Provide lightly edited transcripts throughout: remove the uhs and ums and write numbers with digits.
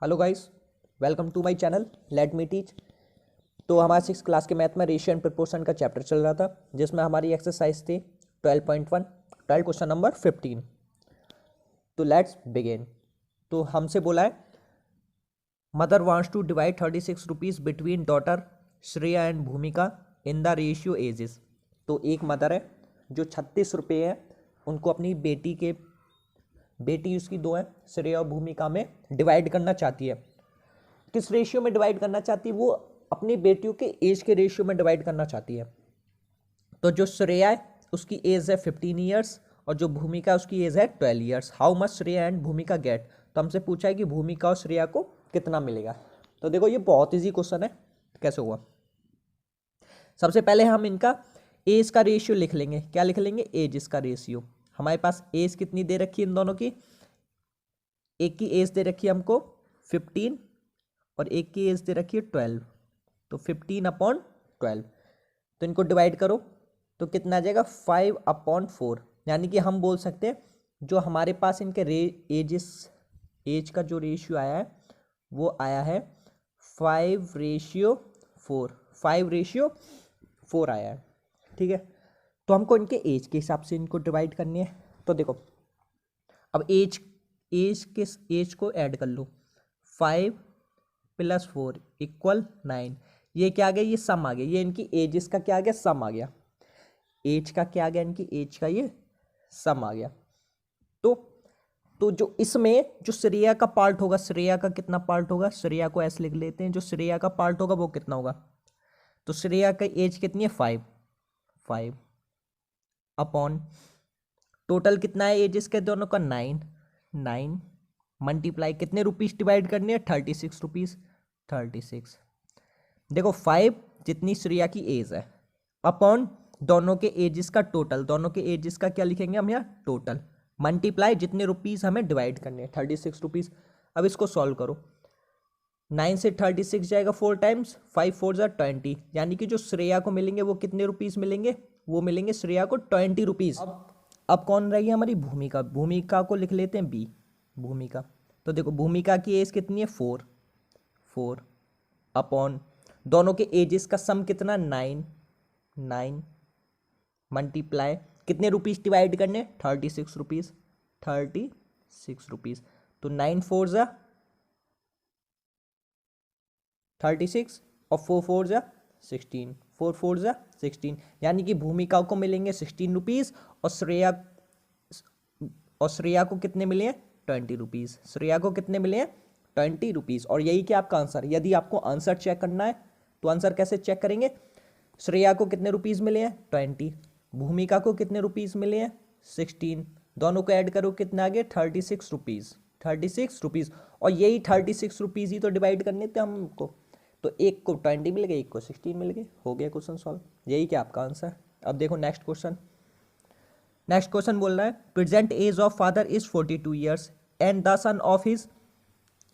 Hello guys, welcome to my channel let me teach. तो हमारा 6 class के math में रेशियो एंड प्रोपोर्शन का चैप्टर चल रहा था, जिसमें हमारी एक्सरसाइज थी 12.1, 12 क्वेश्चन नंबर 15। तो लेट्स बिगिन। तो हमसे बोला है mother wants to divide 36 rupees between daughter Shreya and Bhumika in the ratio edges. तो एक मदर है जो 36 रुपये है उनको अपनी बेटी उसकी 2 है, श्रेया और भूमिका में डिवाइड करना चाहती है। किस रेशियो में डिवाइड करना चाहती है? वो अपनी बेटियों के एज के रेशियो में डिवाइड करना चाहती है। तो जो श्रेया है उसकी एज है 15 ईयर्स और जो भूमिका है उसकी एज है 12 years. How much Shreya and भूमिका गेट? तो हमसे पूछा है कि भूमिका और श्रेया को कितना मिलेगा। तो देखो ये बहुत ईजी क्वेश्चन है। कैसे हुआ? सबसे पहले हम इनका एज का रेशियो लिख लेंगे। क्या लिख लेंगे? एज का रेशियो। हमारे पास एज कितनी दे रखी है इन दोनों की? एक की एज दे रखी है हमको 15 और एक की एज दे रखी है 12। तो 15/12। तो इनको डिवाइड करो तो कितना आ जाएगा? 5/4। यानी कि हम बोल सकते हैं जो हमारे पास इनके एज का जो रेशियो आया है वो आया है 5:4। 5:4 आया है। ठीक है, तो हमको इनके एज के हिसाब से इनको डिवाइड करनी है। तो देखो अब एज को ऐड कर लो। 5 + 4 = 9। ये क्या आ गया? ये सम आ गया। ये इनकी एजेस का क्या आ गया? सम आ गया। एज का क्या आ गया? इनकी एज का ये सम आ गया। तो जो इसमें जो श्रेया का पार्ट होगा, श्रेया का कितना पार्ट होगा? श्रेया को ऐसे लिख लेते हैं, जो श्रेया का पार्ट होगा वो कितना होगा? तो श्रेया का एज कितनी है? 5 अपॉन टोटल कितना है एजेस के दोनों का? 9 मल्टीप्लाई कितने रुपीस डिवाइड करने हैं? 36 रुपीस। 36 देखो 5 जितनी श्रेया की एज है अपॉन दोनों के एजेस का टोटल। दोनों के एजेस का क्या लिखेंगे हम यहाँ? टोटल मल्टीप्लाई जितने रुपीस हमें डिवाइड करने हैं 36 रुपीस। अब इसको सॉल्व करो। 9 से 36 जाएगा 4 टाइम्स, 5 4 ज़ा 20। यानी कि जो श्रेया को मिलेंगे वो कितने रुपीस मिलेंगे? वो मिलेंगे श्रेया को 20 रुपीज़। अब कौन रही है हमारी? भूमिका। भूमिका को लिख लेते हैं बी। भूमिका। तो देखो भूमिका की एज कितनी है? 4 अपॉन दोनों के एजेस का सम कितना? 9 मल्टीप्लाई कितने रुपीस डिवाइड करने? 36 रुपीस। 36 रुपीस। तो 9 4 ज़ा 36 और 4 4 ज़ा 16। 4 4 ज़ा 16। यानी कि भूमिका को मिलेंगे 16 रुपीज़ और श्रेया को कितने मिले हैं? 20 रुपीज़। श्रेया को कितने मिले हैं? 20 रुपीज़। और यही क्या आपका आंसर? यदि आपको आंसर चेक करना है तो आंसर कैसे चेक करेंगे? श्रेया को कितने रुपीज़ मिले हैं? 20। भूमिका को कितने रुपीज़ मिले हैं? 16। दोनों को ऐड करो कितना आ गया? 36 रुपीज़। 36 रुपीज़। और यही 36 रुपीज़ ही तो डिवाइड करने थे हमको। तो एक को 20 मिल गए, एक को 16 मिल गए। हो गया क्वेश्चन सॉल्व। यही क्या आपका आंसर? अब देखो नेक्स्ट क्वेश्चन। नेक्स्ट क्वेश्चन बोल रहा है present age of father is 42 years and the son of his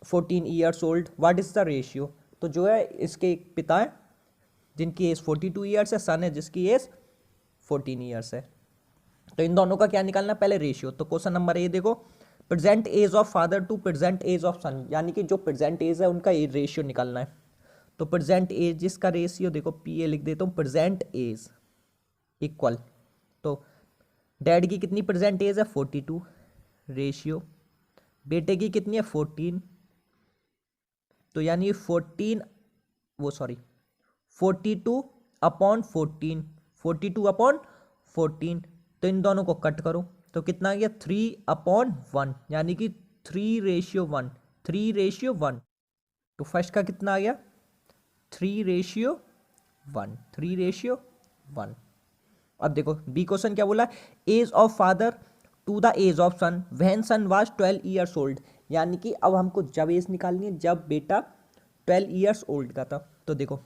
14 years old, what is the ratio? तो जो है इसके एक पिता है जिनकी एज 42 ईयर्स है, सन है जिसकी एज 14 ईयर्स है। तो इन दोनों का क्या निकालना? पहले रेशियो। तो क्वेश्चन नंबर ए देखो, present age of father to present age of son, यानी कि जो प्रेजेंट एज है उनका रेशियो निकालना है। तो प्रेजेंट एज जिसका रेशियो देखो पी ए लिख देता हूँ, प्रेजेंट एज इक्वल, तो डैड की कितनी प्रेजेंट एज है? 42। रेशियो बेटे की कितनी है? 14। तो यानी 42/14। 42/14। तो इन दोनों को कट करो तो कितना आ गया? 3/1, यानी कि 3:1। 3:1। तो फर्स्ट का कितना आ गया? 3:1। 3:1। अब देखो बी क्वेश्चन क्या बोला? Age of father to the age of son when son was 12 years old. यानी कि अब हमको जब एज निकालनी है जब बेटा 12 ईयर्स ओल्ड का था। तो देखो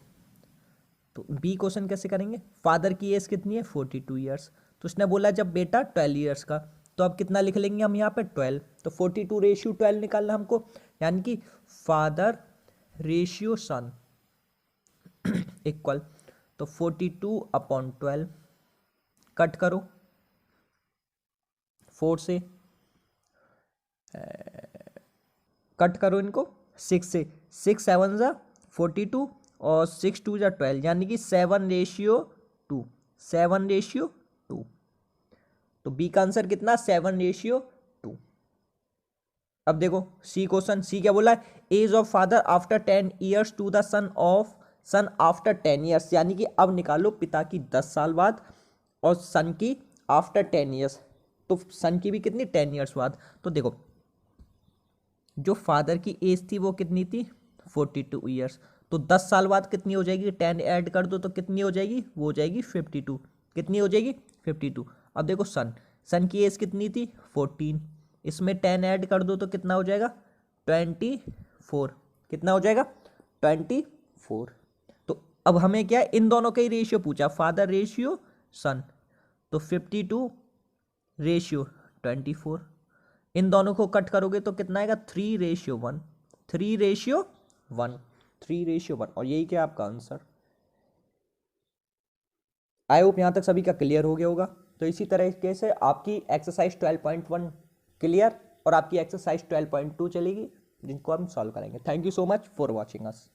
तो बी क्वेश्चन कैसे करेंगे? फादर की एज कितनी है? 42 ईयर्स। तो उसने बोला जब बेटा 12 ईयर्स का, तो अब कितना लिख लेंगे हम यहाँ पे? 12। तो 42/12 निकालना हमको, यानी कि फादर रेशियो सन इक्वल, तो 42/12 कट करो 4 से, कट करो इनको 6 से, 6 7 = 42 और 6 2 = 12, यानी कि 7:2, 7:2। तो बी का आंसर कितना, 7:2। अब देखो सी क्वेश्चन, सी क्या बोला है, age of father after 10 years to the son after 10 years, यानी कि अब निकालो पिता की 10 साल बाद और सन की आफ्टर 10 ईयर्स, तो सन की भी कितनी, 10 ईयर्स बाद। तो देखो जो फादर की एज थी वो कितनी थी, 42 ईयर्स, तो 10 साल बाद कितनी हो जाएगी, 10 ऐड कर दो तो कितनी हो जाएगी, वो हो जाएगी 52। कितनी हो जाएगी, 52। अब देखो सन की एज कितनी थी, 14, इसमें 10 ऐड कर दो तो कितना हो जाएगा, 24। कितना हो जाएगा, 24। तो अब हमें क्या है, इन दोनों का ही रेशियो पूछा, फादर रेशियो सन, तो 52:24। इन दोनों को कट करोगे तो कितना आएगा, 3:1, 3:1, 3:1, और यही क्या आपका आंसर। आई होप यहाँ तक सभी का क्लियर हो गया होगा। तो इसी तरीके से आपकी एक्सरसाइज 12.1 क्लियर और आपकी एक्सरसाइज 12.2 चलेगी, जिनको हम सॉल्व करेंगे। Thank you so much for watching us.